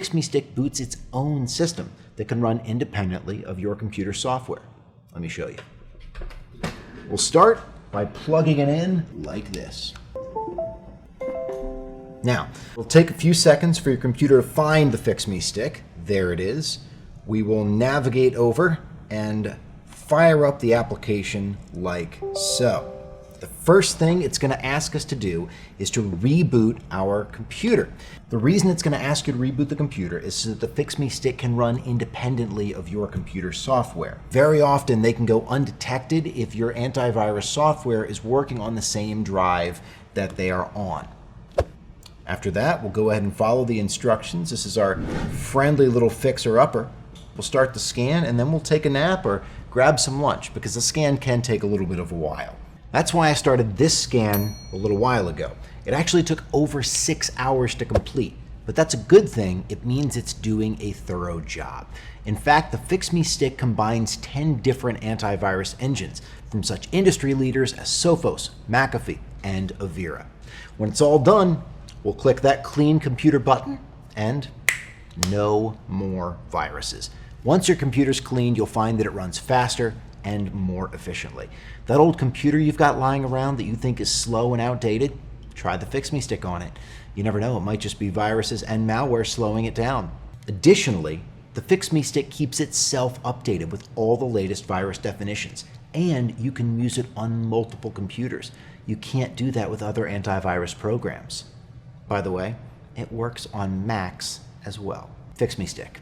FixMeStick boots its own system that can run independently of your computer software. Let me show you. We'll start by plugging it in like this. Now, it'll take a few seconds for your computer to find the FixMeStick. There it is. We will navigate over and fire up the application like so. The first thing it's going to ask us to do is to reboot our computer. The reason it's going to ask you to reboot the computer is so that the FixMeStick can run independently of your computer software. Very often they can go undetected if your antivirus software is working on the same drive that they are on. After that, we'll go ahead and follow the instructions. This is our friendly little fixer-upper. We'll start the scan and then we'll take a nap or grab some lunch because the scan can take a little bit of a while. That's why I started this scan a little while ago. It actually took over 6 hours to complete, but that's a good thing. It means it's doing a thorough job. In fact, the FixMeStick combines 10 different antivirus engines from such industry leaders as Sophos, McAfee, and Avira. When it's all done, we'll click that clean computer button and no more viruses. Once your computer's cleaned, you'll find that it runs faster and more efficiently. That old computer you've got lying around that you think is slow and outdated, try the FixMeStick on it. You never know, it might just be viruses and malware slowing it down. Additionally, the FixMeStick keeps itself updated with all the latest virus definitions, and you can use it on multiple computers. You can't do that with other antivirus programs. By the way, it works on Macs as well. FixMeStick.